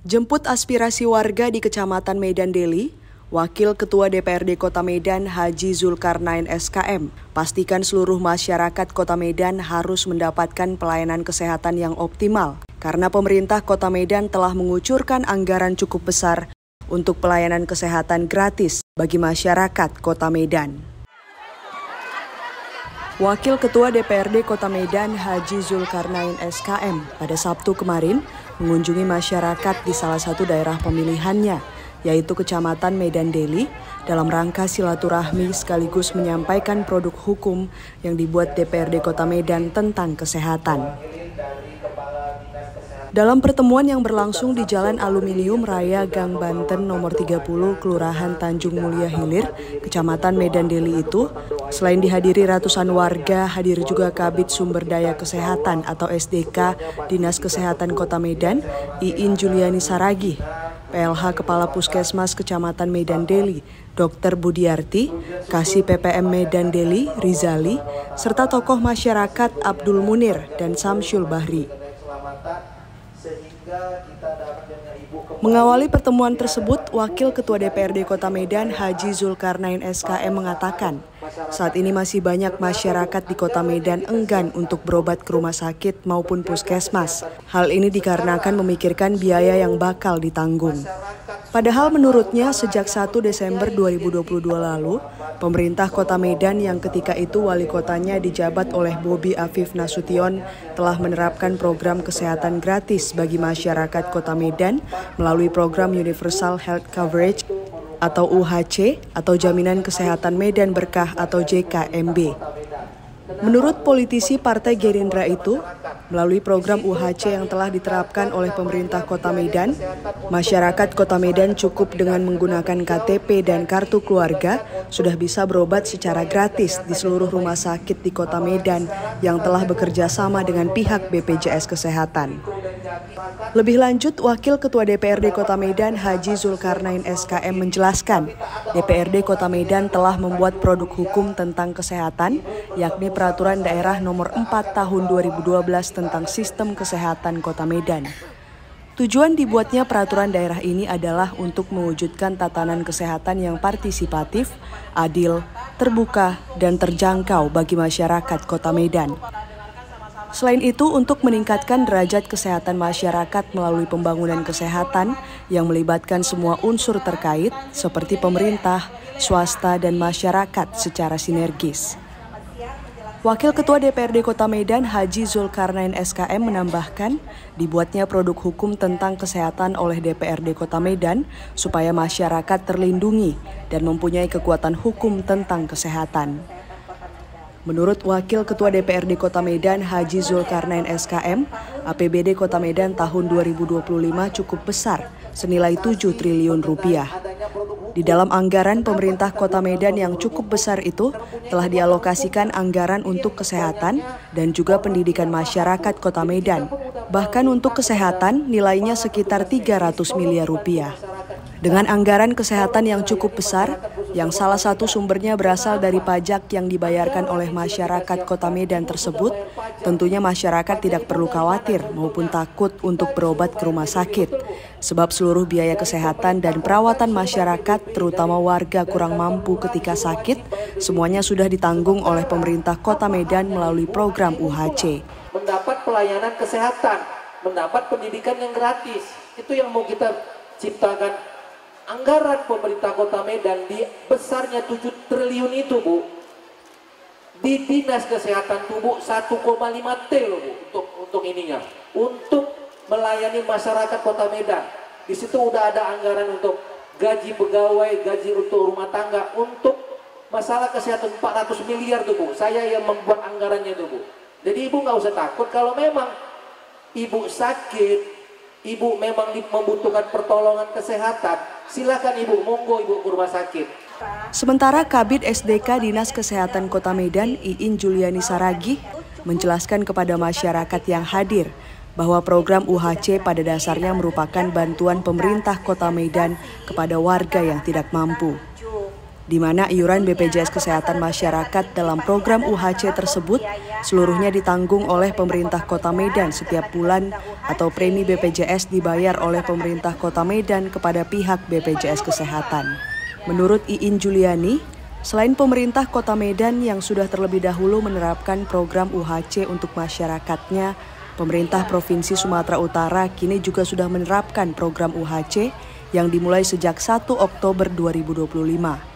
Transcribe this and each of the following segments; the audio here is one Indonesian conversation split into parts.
Jemput aspirasi warga di Kecamatan Medan Deli, Wakil Ketua DPRD Kota Medan Haji Zulkarnain SKM, pastikan seluruh masyarakat Kota Medan harus mendapatkan pelayanan kesehatan yang optimal, karena pemerintah Kota Medan telah mengucurkan anggaran cukup besar untuk pelayanan kesehatan gratis bagi masyarakat Kota Medan. Wakil Ketua DPRD Kota Medan Haji Zulkarnain SKM pada Sabtu kemarin mengunjungi masyarakat di salah satu daerah pemilihannya, yaitu Kecamatan Medan Deli, dalam rangka silaturahmi sekaligus menyampaikan produk hukum yang dibuat DPRD Kota Medan tentang kesehatan. Dalam pertemuan yang berlangsung di Jalan Aluminium Raya Gang Banten nomor 30, Kelurahan Tanjung Mulia Hilir, Kecamatan Medan Deli itu, selain dihadiri ratusan warga, hadir juga Kabid Sumber Daya Kesehatan atau SDK Dinas Kesehatan Kota Medan, Iin Juliani Saragih, PLH Kepala Puskesmas Kecamatan Medan Deli, Dr. Budiarti, Kasih PPM Medan Deli, Rizali, serta tokoh masyarakat Abdul Munir dan Samsyul Bahri. Mengawali pertemuan tersebut, Wakil Ketua DPRD Kota Medan Haji Zulkarnain SKM mengatakan, saat ini masih banyak masyarakat di Kota Medan enggan untuk berobat ke rumah sakit maupun puskesmas. Hal ini dikarenakan memikirkan biaya yang bakal ditanggung. Padahal menurutnya sejak 1 Desember 2022 lalu, pemerintah Kota Medan yang ketika itu wali kotanya dijabat oleh Bobi Afif Nasution telah menerapkan program kesehatan gratis bagi masyarakat Kota Medan melalui program Universal Health Coverage atau UHC atau Jaminan Kesehatan Medan Berkah atau JKMB. Menurut politisi Partai Gerindra itu, melalui program UHC yang telah diterapkan oleh pemerintah Kota Medan, masyarakat Kota Medan cukup dengan menggunakan KTP dan kartu keluarga sudah bisa berobat secara gratis di seluruh rumah sakit di Kota Medan yang telah bekerja sama dengan pihak BPJS Kesehatan. Lebih lanjut, Wakil Ketua DPRD Kota Medan Haji Zulkarnain SKM menjelaskan, DPRD Kota Medan telah membuat produk hukum tentang kesehatan, yakni Peraturan Daerah Nomor 4 Tahun 2012 tentang Sistem Kesehatan Kota Medan. Tujuan dibuatnya peraturan daerah ini adalah untuk mewujudkan tatanan kesehatan yang partisipatif, adil, terbuka, dan terjangkau bagi masyarakat Kota Medan. Selain itu, untuk meningkatkan derajat kesehatan masyarakat melalui pembangunan kesehatan yang melibatkan semua unsur terkait seperti pemerintah, swasta, dan masyarakat secara sinergis. Wakil Ketua DPRD Kota Medan Haji Zulkarnain SKM menambahkan, dibuatnya produk hukum tentang kesehatan oleh DPRD Kota Medan supaya masyarakat terlindungi dan mempunyai kekuatan hukum tentang kesehatan. Menurut Wakil Ketua DPRD Kota Medan Haji Zulkarnain SKM, APBD Kota Medan tahun 2025 cukup besar, senilai 7 triliun rupiah. Di dalam anggaran pemerintah Kota Medan yang cukup besar itu, telah dialokasikan anggaran untuk kesehatan dan juga pendidikan masyarakat Kota Medan. Bahkan untuk kesehatan nilainya sekitar 300 miliar rupiah. Dengan anggaran kesehatan yang cukup besar, yang salah satu sumbernya berasal dari pajak yang dibayarkan oleh masyarakat Kota Medan tersebut, tentunya masyarakat tidak perlu khawatir maupun takut untuk berobat ke rumah sakit, sebab seluruh biaya kesehatan dan perawatan masyarakat, terutama warga kurang mampu ketika sakit, semuanya sudah ditanggung oleh pemerintah Kota Medan melalui program UHC. Mendapat pelayanan kesehatan, mendapat pendidikan yang gratis, itu yang mau kita ciptakan. Anggaran pemerintah Kota Medan di besarnya 7 triliun itu, Bu. Di Dinas Kesehatan itu, Bu, 1,5 T loh, Bu, untuk ininya. Untuk melayani masyarakat Kota Medan. Di situ udah ada anggaran untuk gaji pegawai, gaji untuk rumah tangga, untuk masalah kesehatan 400 miliar tuh, Bu. Saya yang membuat anggarannya tuh, Bu. Jadi Ibu nggak usah takut kalau memang Ibu sakit, Ibu memang membutuhkan pertolongan kesehatan, silakan Ibu, monggo Ibu ke rumah sakit. Sementara Kabid SDK Dinas Kesehatan Kota Medan, Iin Juliani Saragih, menjelaskan kepada masyarakat yang hadir bahwa program UHC pada dasarnya merupakan bantuan pemerintah Kota Medan kepada warga yang tidak mampu. di mana iuran BPJS Kesehatan Masyarakat dalam program UHC tersebut seluruhnya ditanggung oleh pemerintah Kota Medan setiap bulan atau premi BPJS dibayar oleh pemerintah Kota Medan kepada pihak BPJS Kesehatan. Menurut Iin Juliani, selain pemerintah Kota Medan yang sudah terlebih dahulu menerapkan program UHC untuk masyarakatnya, pemerintah Provinsi Sumatera Utara kini juga sudah menerapkan program UHC yang dimulai sejak 1 Oktober 2025.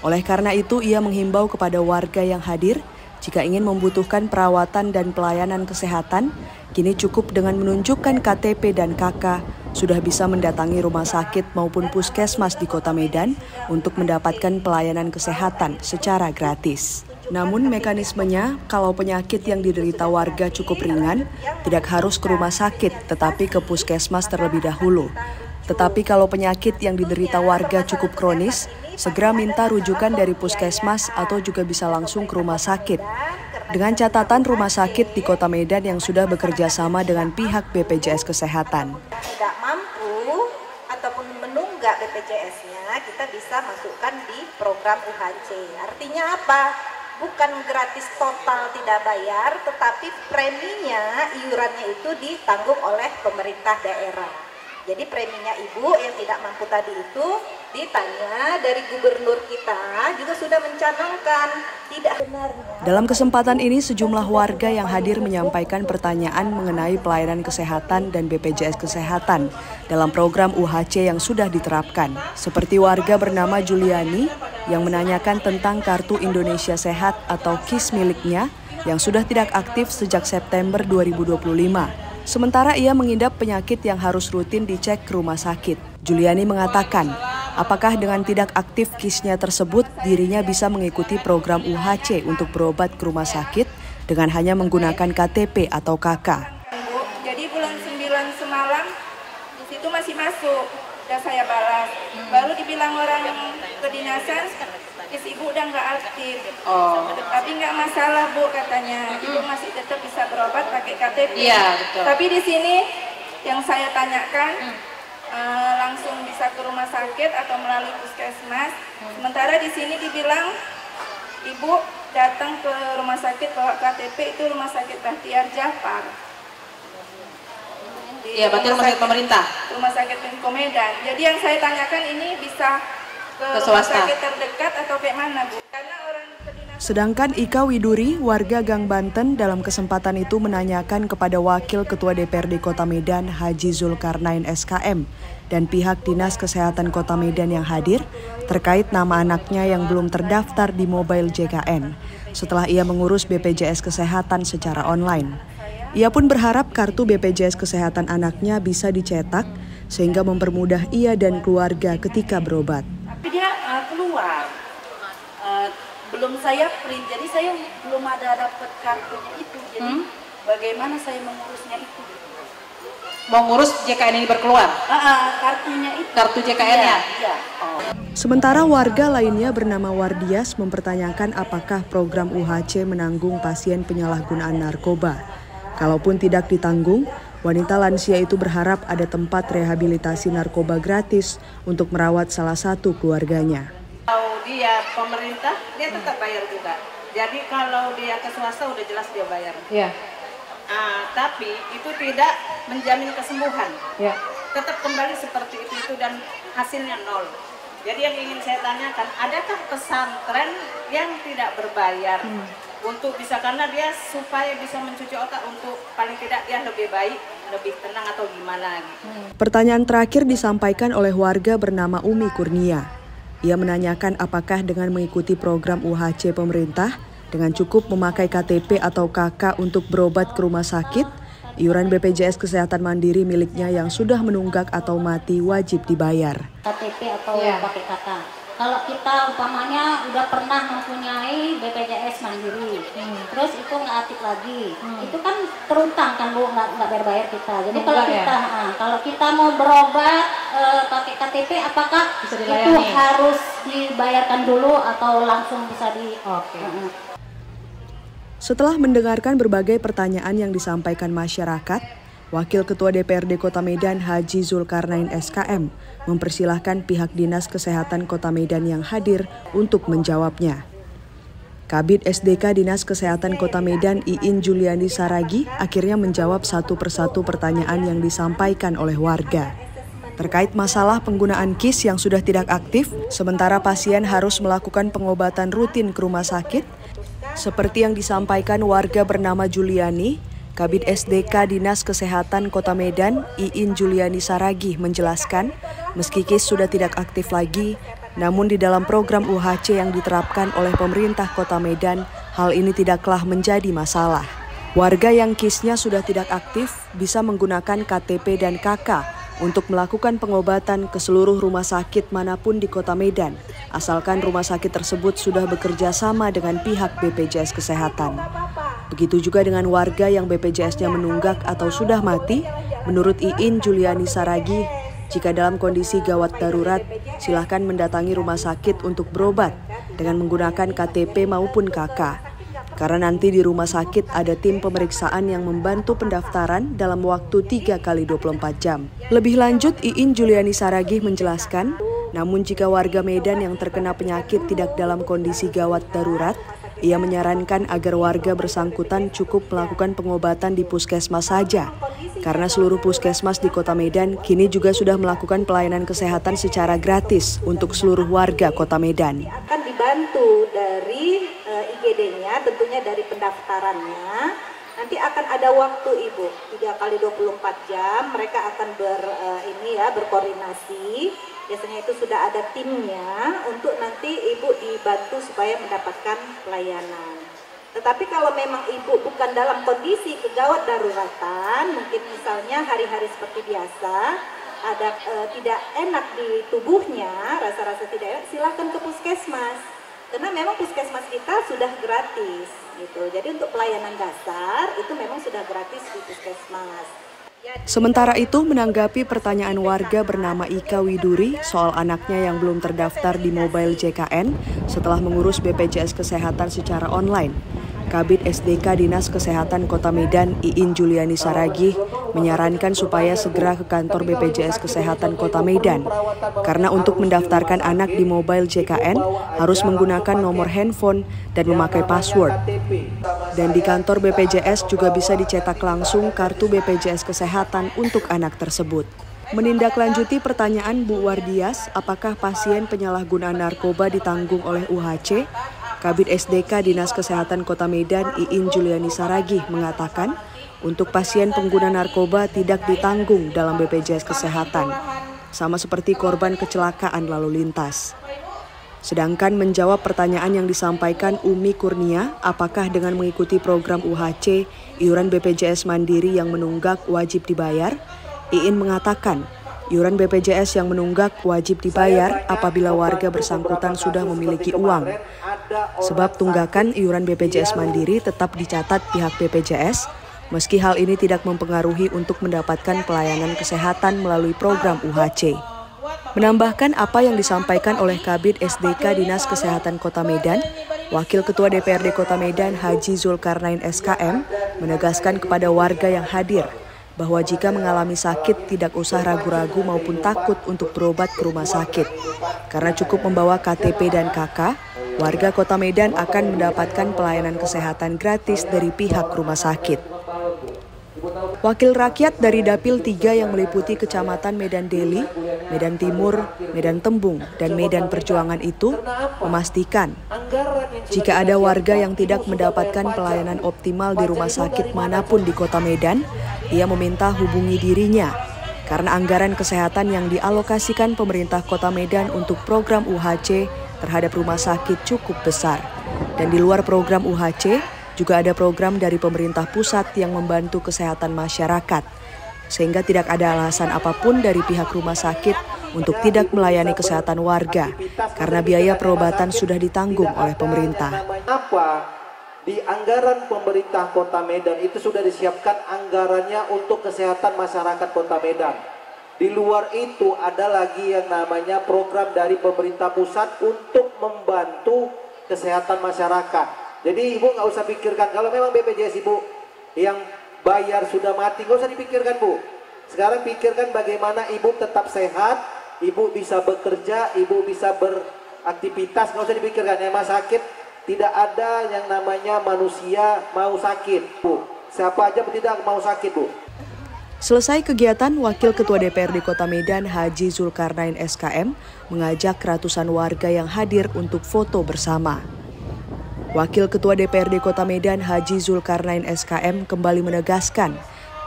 Oleh karena itu, ia menghimbau kepada warga yang hadir, jika ingin membutuhkan perawatan dan pelayanan kesehatan, kini cukup dengan menunjukkan KTP dan KK, sudah bisa mendatangi rumah sakit maupun puskesmas di Kota Medan untuk mendapatkan pelayanan kesehatan secara gratis. Namun mekanismenya, kalau penyakit yang diderita warga cukup ringan, tidak harus ke rumah sakit, tetapi ke puskesmas terlebih dahulu. Tetapi kalau penyakit yang diderita warga cukup kronis, segera minta rujukan dari puskesmas atau juga bisa langsung ke rumah sakit. Dengan catatan rumah sakit di Kota Medan yang sudah bekerja sama dengan pihak BPJS Kesehatan. Tidak mampu ataupun menunggak BPJS-nya, kita bisa masukkan di program UHC. Artinya apa? Bukan gratis total tidak bayar, tetapi preminya, iurannya itu ditanggung oleh pemerintah daerah. Jadi preminya ibu yang tidak mampu tadi itu ditanya dari gubernur kita juga sudah mencanangkan tidak benar. Dalam kesempatan ini sejumlah warga yang hadir menyampaikan pertanyaan mengenai pelayanan kesehatan dan BPJS Kesehatan dalam program UHC yang sudah diterapkan. Seperti warga bernama Juliani yang menanyakan tentang Kartu Indonesia Sehat atau KIS miliknya yang sudah tidak aktif sejak September 2025. Sementara ia mengidap penyakit yang harus rutin dicek ke rumah sakit. Juliani mengatakan, apakah dengan tidak aktif KIS-nya tersebut, dirinya bisa mengikuti program UHC untuk berobat ke rumah sakit dengan hanya menggunakan KTP atau KK. Bu, jadi bulan 9 semalam, di situ masih masuk, udah saya balas. Baru dibilang orang kedinasan, KIS ibu udah nggak aktif. Tapi nggak masalah Bu katanya, ibu masih tetap bisa berobat pakai KTP. Iya, betul. Tapi di sini yang saya tanyakan langsung bisa ke rumah sakit atau melalui puskesmas. Sementara di sini dibilang ibu datang ke rumah sakit bawa KTP, itu rumah sakit Bahtiar Jafar. Iya, berarti rumah sakit pemerintah. Rumah sakit Menko Medan. Jadi yang saya tanyakan ini bisa ke rumah sakit terdekat atau kayak mana, Bu? Karena orang Sedangkan Ika Widuri, warga Gang Banten, dalam kesempatan itu menanyakan kepada Wakil Ketua DPRD Kota Medan, Haji Zulkarnain SKM, dan pihak Dinas Kesehatan Kota Medan yang hadir terkait nama anaknya yang belum terdaftar di mobile JKN setelah ia mengurus BPJS Kesehatan secara online. Ia pun berharap kartu BPJS Kesehatan anaknya bisa dicetak sehingga mempermudah ia dan keluarga ketika berobat. Tapi dia keluar, belum saya print, jadi saya belum ada dapat kartunya itu. Jadi bagaimana saya mengurusnya itu? Mau ngurus JKN ini berkeluar? Kartunya itu. Kartu JKN-nya? Iya. Sementara warga lainnya bernama Wardias mempertanyakan apakah program UHC menanggung pasien penyalahgunaan narkoba. Kalaupun tidak ditanggung, wanita lansia itu berharap ada tempat rehabilitasi narkoba gratis untuk merawat salah satu keluarganya. Kalau dia pemerintah, dia tetap bayar juga. Jadi kalau dia ke swasta udah jelas dia bayar. Iya. Tapi itu tidak menjamin kesembuhan. Iya. Tetap kembali seperti itu dan hasilnya nol. Jadi yang ingin saya tanyakan, adakah pesantren yang tidak berbayar untuk bisa, karena dia supaya bisa mencuci otak untuk paling tidak dia lebih baik, lebih tenang atau gimana gitu. Pertanyaan terakhir disampaikan oleh warga bernama Umi Kurnia. Ia menanyakan apakah dengan mengikuti program UHC pemerintah, dengan cukup memakai KTP atau KK untuk berobat ke rumah sakit, iuran BPJS Kesehatan Mandiri miliknya yang sudah menunggak atau mati wajib dibayar. KTP atau pakai KK. Kalau kita umpamanya udah pernah mempunyai BPJS Mandiri, terus itu nggak aktif lagi, itu kan terutang kan Bu, nggak bayar kita. Jadi kalau kita mau berobat pakai KTP, apakah itu harus dibayarkan dulu atau langsung bisa di? Setelah mendengarkan berbagai pertanyaan yang disampaikan masyarakat, Wakil Ketua DPRD Kota Medan Haji Zulkarnain SKM mempersilahkan pihak Dinas Kesehatan Kota Medan yang hadir untuk menjawabnya. Kabid SDK Dinas Kesehatan Kota Medan Iin Juliani Saragi akhirnya menjawab satu persatu pertanyaan yang disampaikan oleh warga. Terkait masalah penggunaan KIS yang sudah tidak aktif, sementara pasien harus melakukan pengobatan rutin ke rumah sakit, seperti yang disampaikan warga bernama Juliani, Kabid SDK Dinas Kesehatan Kota Medan, Iin Juliani Saragi menjelaskan, meski KIS sudah tidak aktif lagi, namun di dalam program UHC yang diterapkan oleh pemerintah Kota Medan, hal ini tidaklah menjadi masalah. Warga yang KIS-nya sudah tidak aktif bisa menggunakan KTP dan KK untuk melakukan pengobatan ke seluruh rumah sakit manapun di Kota Medan, asalkan rumah sakit tersebut sudah bekerja sama dengan pihak BPJS Kesehatan. Begitu juga dengan warga yang BPJS-nya menunggak atau sudah mati, menurut Iin Juliani Saragi, jika dalam kondisi gawat darurat, silakan mendatangi rumah sakit untuk berobat dengan menggunakan KTP maupun KK. Karena nanti di rumah sakit ada tim pemeriksaan yang membantu pendaftaran dalam waktu 3 kali 24 jam. Lebih lanjut, Iin Juliani Saragi menjelaskan, namun jika warga Medan yang terkena penyakit tidak dalam kondisi gawat darurat, ia menyarankan agar warga bersangkutan cukup melakukan pengobatan di puskesmas saja, karena seluruh puskesmas di Kota Medan kini juga sudah melakukan pelayanan kesehatan secara gratis untuk seluruh warga Kota Medan. Akan dibantu dari IGD-nya, tentunya dari pendaftarannya. Nanti akan ada waktu Ibu, 3 kali 24 jam, mereka akan berkoordinasi. Biasanya itu sudah ada timnya untuk nanti Ibu dibantu supaya mendapatkan pelayanan. Tetapi kalau memang Ibu bukan dalam kondisi kegawat daruratan, mungkin misalnya hari-hari seperti biasa, ada tidak enak di tubuhnya, rasa-rasa tidak enak, silakan ke puskesmas. Karena memang puskesmas kita sudah gratis, gitu. Jadi untuk pelayanan dasar itu memang sudah gratis di puskesmas. Sementara itu, menanggapi pertanyaan warga bernama Ika Widuri soal anaknya yang belum terdaftar di mobile JKN setelah mengurus BPJS Kesehatan secara online, Kabid SDK Dinas Kesehatan Kota Medan Iin Juliani Saragi menyarankan supaya segera ke kantor BPJS Kesehatan Kota Medan, karena untuk mendaftarkan anak di mobile JKN harus menggunakan nomor handphone dan memakai password. Dan di kantor BPJS juga bisa dicetak langsung kartu BPJS Kesehatan untuk anak tersebut. Menindaklanjuti pertanyaan Bu Wardias, apakah pasien penyalahgunaan narkoba ditanggung oleh UHC? Kabid SDK Dinas Kesehatan Kota Medan Iin Juliani Saragi mengatakan, untuk pasien pengguna narkoba tidak ditanggung dalam BPJS Kesehatan, sama seperti korban kecelakaan lalu lintas. Sedangkan menjawab pertanyaan yang disampaikan Umi Kurnia, apakah dengan mengikuti program UHC, iuran BPJS Mandiri yang menunggak wajib dibayar? Iin mengatakan, iuran BPJS yang menunggak wajib dibayar apabila warga bersangkutan sudah memiliki uang. Sebab tunggakan iuran BPJS Mandiri tetap dicatat pihak BPJS, meski hal ini tidak mempengaruhi untuk mendapatkan pelayanan kesehatan melalui program UHC. Menambahkan apa yang disampaikan oleh Kabid SDK Dinas Kesehatan Kota Medan, Wakil Ketua DPRD Kota Medan Haji Zulkarnain SKM menegaskan kepada warga yang hadir bahwa jika mengalami sakit tidak usah ragu-ragu maupun takut untuk berobat ke rumah sakit. Karena cukup membawa KTP dan KK, warga Kota Medan akan mendapatkan pelayanan kesehatan gratis dari pihak rumah sakit. Wakil rakyat dari Dapil 3 yang meliputi Kecamatan Medan Deli, Medan Timur, Medan Tembung, dan Medan Perjuangan itu memastikan jika ada warga yang tidak mendapatkan pelayanan optimal di rumah sakit manapun di Kota Medan, ia meminta hubungi dirinya karena anggaran kesehatan yang dialokasikan pemerintah Kota Medan untuk program UHC terhadap rumah sakit cukup besar. Dan di luar program UHC, juga ada program dari pemerintah pusat yang membantu kesehatan masyarakat, sehingga tidak ada alasan apapun dari pihak rumah sakit untuk tidak melayani kesehatan warga, karena biaya perobatan sudah ditanggung oleh pemerintah. Di anggaran pemerintah Kota Medan itu sudah disiapkan anggarannya untuk kesehatan masyarakat Kota Medan. Di luar itu ada lagi yang namanya program dari pemerintah pusat untuk membantu kesehatan masyarakat. Jadi Ibu nggak usah pikirkan, kalau memang BPJS Ibu yang bayar sudah mati, nggak usah dipikirkan Bu. Sekarang pikirkan bagaimana ibu tetap sehat, ibu bisa bekerja, ibu bisa beraktivitas, nggak usah dipikirkan. Yang sakit, tidak ada yang namanya manusia mau sakit Bu. Siapa aja tidak mau sakit Bu. Selesai kegiatan, Wakil Ketua DPRD Kota Medan Haji Zulkarnain SKM mengajak ratusan warga yang hadir untuk foto bersama. Wakil Ketua DPRD Kota Medan Haji Zulkarnain SKM kembali menegaskan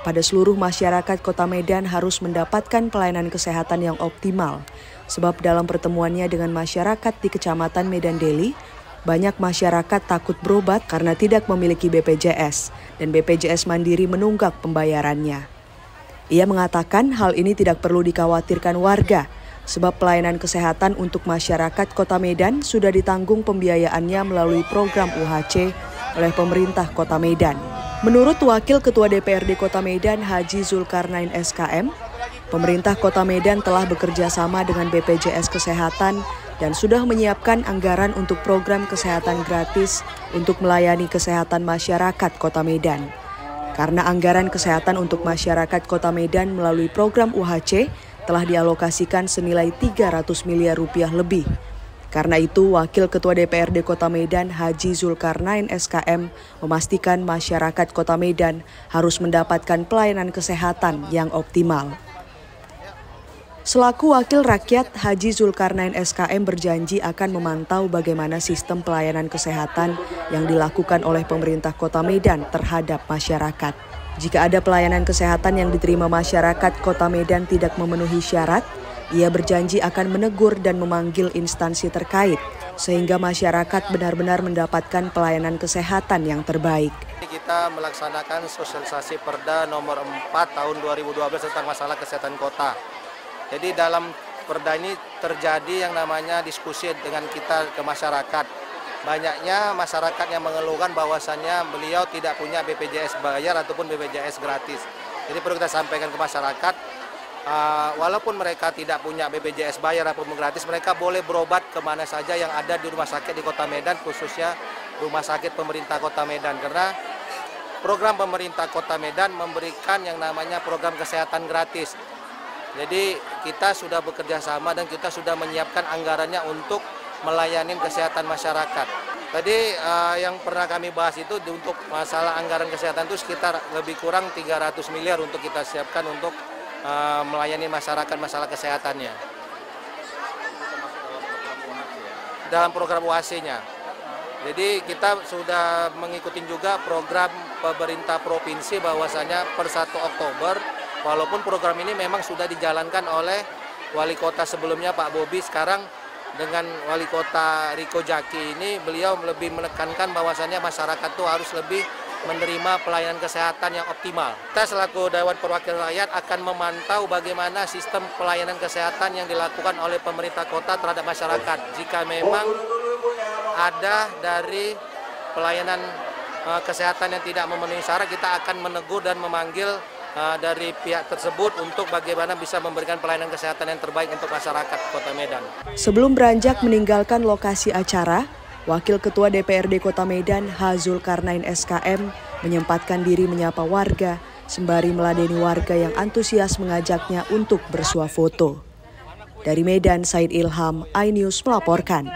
pada seluruh masyarakat Kota Medan harus mendapatkan pelayanan kesehatan yang optimal. Sebab dalam pertemuannya dengan masyarakat di Kecamatan Medan Deli, banyak masyarakat takut berobat karena tidak memiliki BPJS dan BPJS Mandiri menunggak pembayarannya. Ia mengatakan hal ini tidak perlu dikhawatirkan warga, sebab pelayanan kesehatan untuk masyarakat Kota Medan sudah ditanggung pembiayaannya melalui program UHC oleh pemerintah Kota Medan. Menurut Wakil Ketua DPRD Kota Medan Haji Zulkarnain SKM, pemerintah Kota Medan telah bekerja sama dengan BPJS Kesehatan dan sudah menyiapkan anggaran untuk program kesehatan gratis untuk melayani kesehatan masyarakat Kota Medan. Karena anggaran kesehatan untuk masyarakat Kota Medan melalui program UHC telah dialokasikan senilai 300 miliar rupiah lebih. Karena itu, Wakil Ketua DPRD Kota Medan Haji Zulkarnain SKM memastikan masyarakat Kota Medan harus mendapatkan pelayanan kesehatan yang optimal. Selaku Wakil Rakyat, Haji Zulkarnain SKM berjanji akan memantau bagaimana sistem pelayanan kesehatan yang dilakukan oleh pemerintah Kota Medan terhadap masyarakat. Jika ada pelayanan kesehatan yang diterima masyarakat Kota Medan tidak memenuhi syarat, ia berjanji akan menegur dan memanggil instansi terkait, sehingga masyarakat benar-benar mendapatkan pelayanan kesehatan yang terbaik. Kita melaksanakan sosialisasi Perda nomor 4 tahun 2012 tentang masalah kesehatan kota. Jadi dalam Perda ini terjadi yang namanya diskusi dengan kita ke masyarakat. Banyaknya masyarakat yang mengeluhkan bahwasannya beliau tidak punya BPJS bayar ataupun BPJS gratis. Jadi perlu kita sampaikan ke masyarakat, walaupun mereka tidak punya BPJS bayar ataupun gratis, mereka boleh berobat kemana saja yang ada di rumah sakit di Kota Medan, khususnya rumah sakit pemerintah Kota Medan. Karena program pemerintah Kota Medan memberikan yang namanya program kesehatan gratis. Jadi kita sudah bekerja sama dan kita sudah menyiapkan anggarannya untuk melayani kesehatan masyarakat. Tadi yang pernah kami bahas itu untuk masalah anggaran kesehatan itu sekitar lebih kurang 300 miliar untuk kita siapkan untuk melayani masyarakat masalah kesehatannya. Dalam program UHC-nya. Jadi kita sudah mengikuti juga program pemerintah provinsi bahwasanya per 1 Oktober, walaupun program ini memang sudah dijalankan oleh wali kota sebelumnya Pak Bobi, sekarang dengan wali kota Riko Jaki ini beliau lebih menekankan bahwasannya masyarakat itu harus lebih menerima pelayanan kesehatan yang optimal. Kita selaku Dewan Perwakilan Rakyat akan memantau bagaimana sistem pelayanan kesehatan yang dilakukan oleh pemerintah kota terhadap masyarakat. Jika memang ada dari pelayanan kesehatan yang tidak memenuhi syarat, kita akan menegur dan memanggil dari pihak tersebut untuk bagaimana bisa memberikan pelayanan kesehatan yang terbaik untuk masyarakat Kota Medan. Sebelum beranjak meninggalkan lokasi acara, Wakil Ketua DPRD Kota Medan Haji Zulkarnain SKM menyempatkan diri menyapa warga sembari meladeni warga yang antusias mengajaknya untuk bersuah foto. Dari Medan, Said Ilham, iNews melaporkan.